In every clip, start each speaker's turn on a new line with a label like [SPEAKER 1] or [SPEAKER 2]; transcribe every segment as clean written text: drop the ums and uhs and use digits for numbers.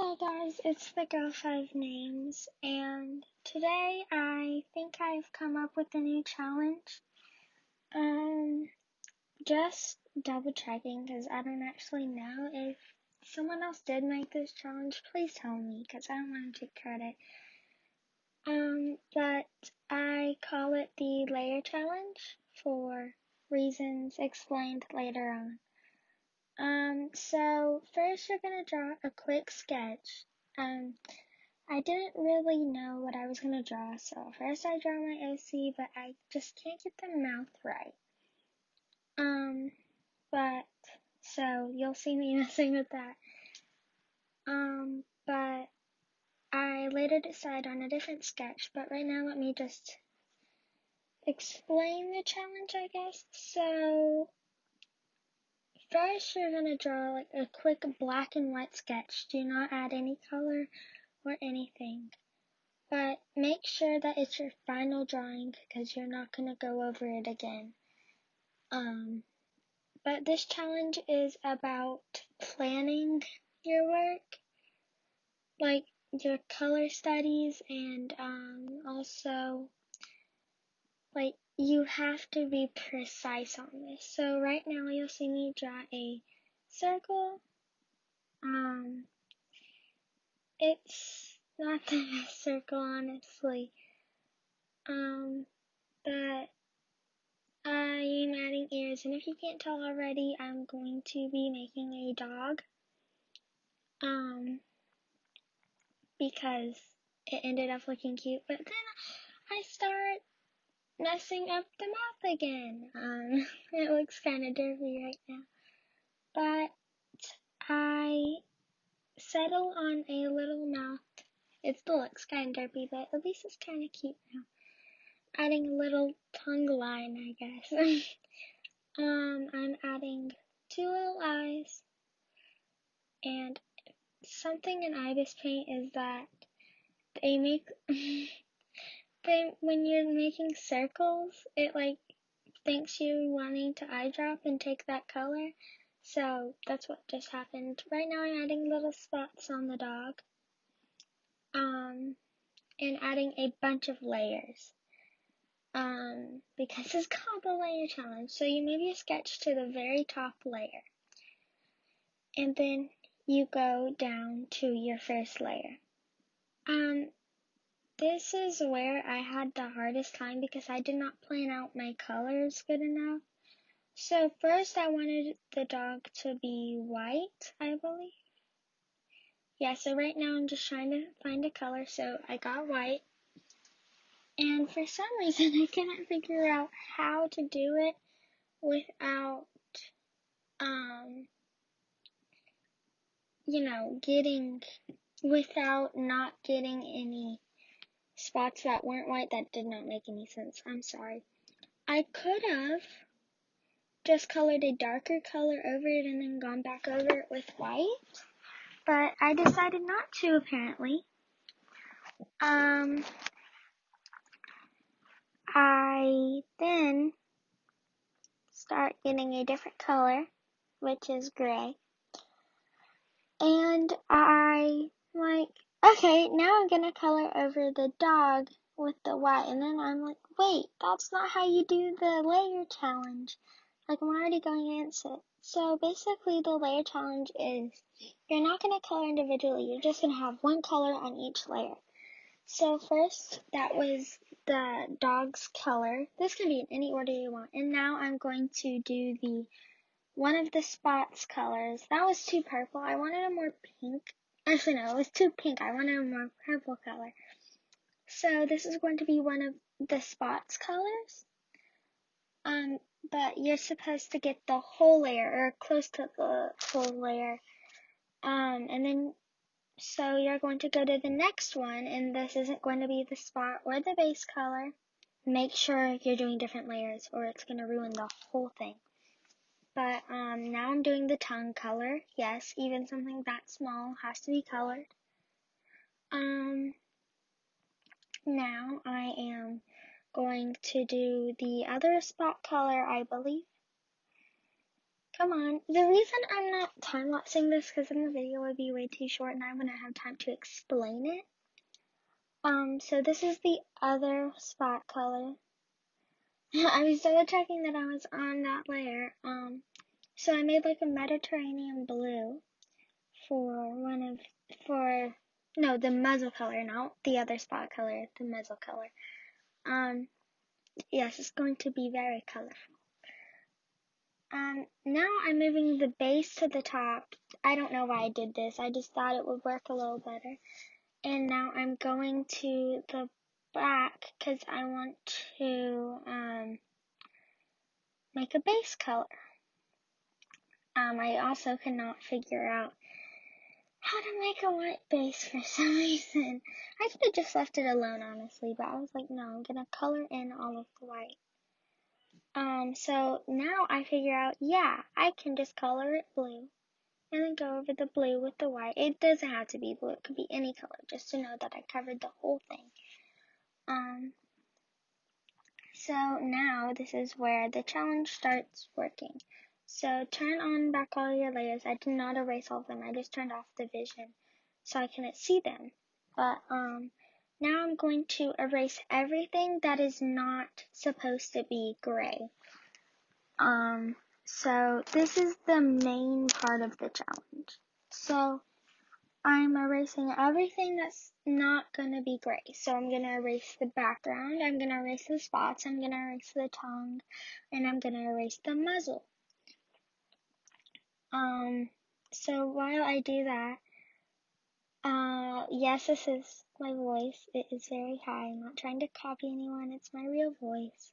[SPEAKER 1] Hi guys, it's TheGirl5Names, and today I think I've come up with a new challenge. Just double checking because I don't actually know if someone else did make this challenge. Please tell me because I don't want to take credit. But I call it the layer challenge for reasons explained later on. So first you're gonna draw a quick sketch. I didn't really know what I was gonna draw, so first I draw my OC, but I just can't get the mouth right. But so you'll see me messing with that. But I later decide on a different sketch, but right now let me just explain the challenge, I guess. So first you're gonna draw like a quick black and white sketch. Do not add any color or anything. But make sure that it's your final drawing because you're not going to go over it again. But this challenge is about planning your work, like your color studies, and also like you have to be precise on this. So right now you'll see me draw a circle. It's not the best circle, honestly. But I am adding ears, and if you can't tell already, I'm going to be making a dog, because it ended up looking cute, but then I start messing up the mouth again. It looks kind of derpy right now, but I settle on a little mouth. It still looks kind of derpy, but at least it's kind of cute now. Adding a little tongue line, I guess. I'm adding 2 little eyes, and something in IbisPaint is that they make, when you're making circles, it like thinks you're wanting to eyedrop and take that color, so that's what just happened. Right now I'm adding little spots on the dog, and adding a bunch of layers. Because it's called the layer challenge. So you move your sketch to the very top layer, and then you go down to your first layer. This is where I had the hardest time because I did not plan out my colors good enough. So first I wanted the dog to be white, I believe. Yeah, so right now I'm just trying to find a color, so I got white. And for some reason, I couldn't figure out how to do it without, without not getting any spots that weren't white. That did not make any sense. I'm sorry. I could have just colored a darker color over it and then gone back over it with white, but I decided not to, apparently. I then start getting a different color, which is gray, and okay, now I'm gonna color over the dog with the white, and then I'm like, wait, that's not how you do the layer challenge. Like, I'm already going against it. So basically the layer challenge is, you're not gonna color individually, you're just gonna have one color on each layer. So first, that was the dog's color. This can be in any order you want. And now I'm going to do one of the spots colors. That was too purple. I wanted a more pink. Actually, no, it was too pink. I wanted a more purple color. So this is going to be one of the spots colors. But you're supposed to get the whole layer, or close to the whole layer. And then so you're going to go to the next one, and this isn't going to be the spot or the base color. Make sure you're doing different layers, or it's going to ruin the whole thing. But now I'm doing the tongue color. Yes, even something that small has to be colored. Now I am going to do the other spot color, I believe, Come on. The reason I'm not time-lapsing this because then the video would be way too short and I wouldn't have time to explain it. So this is the other spot color. I was double checking that I was on that layer. So I made like a Mediterranean blue for the muzzle color, not the other spot color, the muzzle color. Yes, it's going to be very colorful. Now I'm moving the base to the top. I don't know why I did this. I just thought it would work a little better. And now I'm going to the back because I want to make a base color. I also cannot figure out how to make a white base for some reason. I could have just left it alone, honestly, but I was like, no, I'm gonna color in all of the white. So now I figure out, yeah, I can just color it blue and then go over the blue with the white. It doesn't have to be blue, it could be any color, just to know that I covered the whole thing. So now this is where the challenge starts working. So turn on back all your layers. I did not erase all of them. I just turned off the vision so I couldn't see them. But now I'm going to erase everything that is not supposed to be gray. So this is the main part of the challenge. So I'm erasing everything that's not going to be gray. So I'm going to erase the background, I'm going to erase the spots, I'm going to erase the tongue, and I'm going to erase the muzzle. So while I do that, yes, this is my voice. It is very high. I'm not trying to copy anyone. It's my real voice.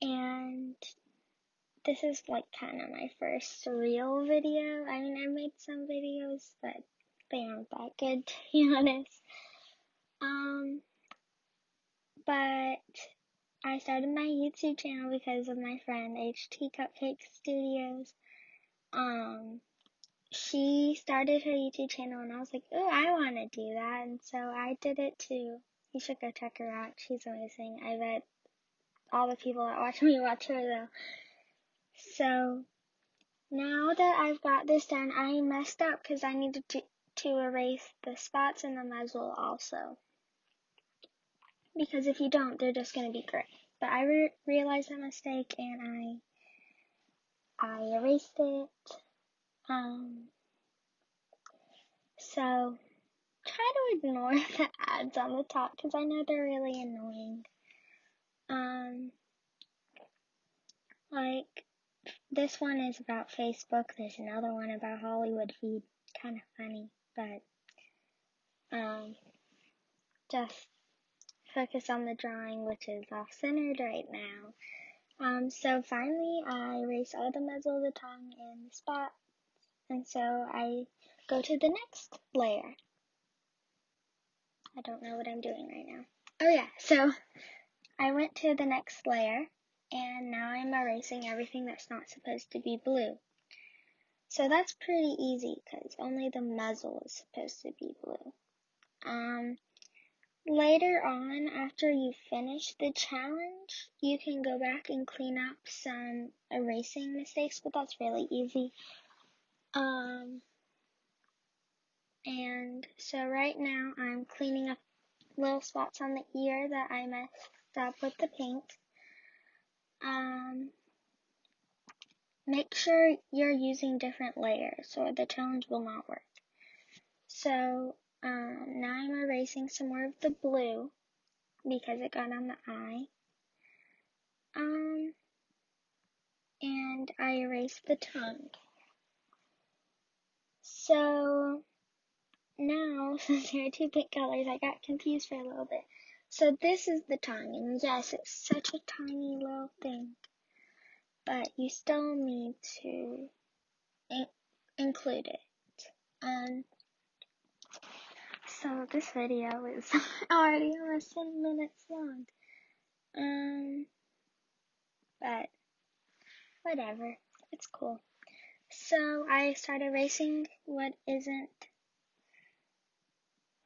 [SPEAKER 1] And this is like kind of my first real video. I mean, I made some videos, but they aren't that good, to be honest. But I started my YouTube channel because of my friend HT Cupcake Studios. She started her YouTube channel and I was like, oh, I want to do that. And so I did it too. You should go check her out. She's amazing. I bet all the people that watch me watch her though. So now that I've got this done, I messed up because I needed to erase the spots in the muzzle also. Because if you don't, they're just going to be gray. But I realized that mistake and I erased it. So try to ignore the ads on the top because I know they're really annoying. Like this one is about Facebook. There's another one about Hollywood Feed. Kind of funny, but just focus on the drawing, which is off-centered right now. So finally, I erase all the muzzle, the tongue, and the spot. And so I go to the next layer. I don't know what I'm doing right now. Oh yeah, so I went to the next layer, and now I'm erasing everything that's not supposed to be blue. So that's pretty easy, because only the muzzle is supposed to be blue. Later on, after you finish the challenge, you can go back and clean up some erasing mistakes, but that's really easy. And so right now I'm cleaning up little spots on the ear that I messed up with the paint. Make sure you're using different layers or the challenge will not work. So now I'm erasing some more of the blue because it got on the eye. And I erased the tongue. So now, since there are two pink colors, I got confused for a little bit. So this is the tongue, and yes, it's such a tiny little thing, but you still need to include it. So this video is already almost 10 minutes long. But whatever, it's cool. So I started erasing what isn't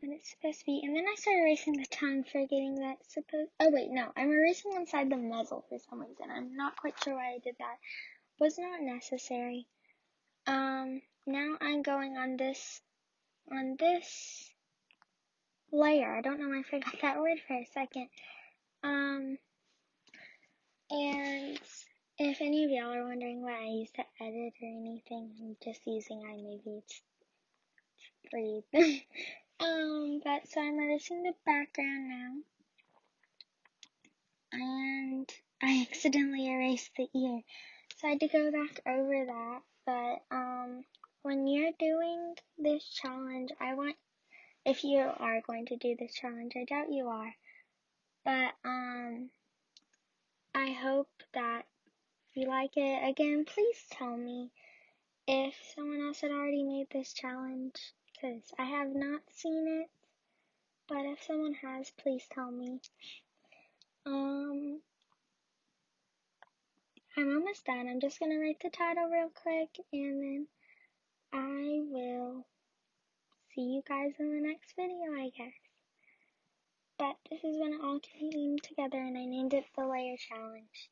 [SPEAKER 1] what it's supposed to be, and then I started erasing the tongue, forgetting that oh wait, no, I'm erasing inside the muzzle for some reason. I'm not quite sure why I did that. was not necessary. Now I'm going on this layer. I don't know why I forgot that word for a second. And if any of y'all are wondering why I use to edit or anything, I'm just using iMovie. It's free. But so I'm erasing the background now. And I accidentally erased the ear. So I had to go back over that. But, when you're doing this challenge, if you are going to do this challenge, I doubt you are. But, I hope that you like it. Again, please tell me if someone else had already made this challenge, because I have not seen it, but if someone has, please tell me. I'm almost done. I'm just going to write the title real quick, and then I will see you guys in the next video, I guess. But this is when it all came together, and I named it the Layer Challenge.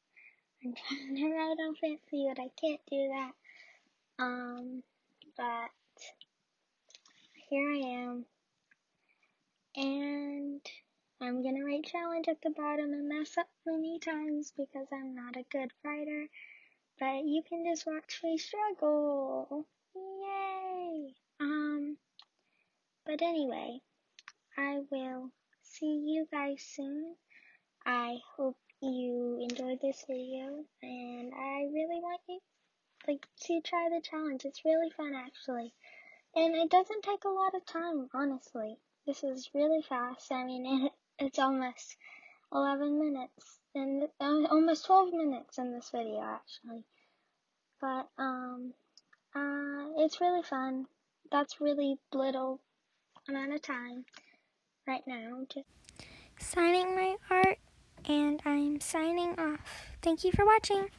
[SPEAKER 1] I'm trying to write all fancy, but I can't do that. But here I am, and I'm gonna write challenge at the bottom and mess up many times because I'm not a good writer, but you can just watch me struggle. Yay! But anyway, I will see you guys soon. I hope you enjoyed this video, and I really want you to try the challenge. It's really fun, actually. And it doesn't take a lot of time, honestly. This is really fast. I mean, it's almost 11 minutes, and almost 12 minutes in this video, actually. But, it's really fun. That's really little amount of time right now. Just signing my art, and I'm signing off. Thank you for watching.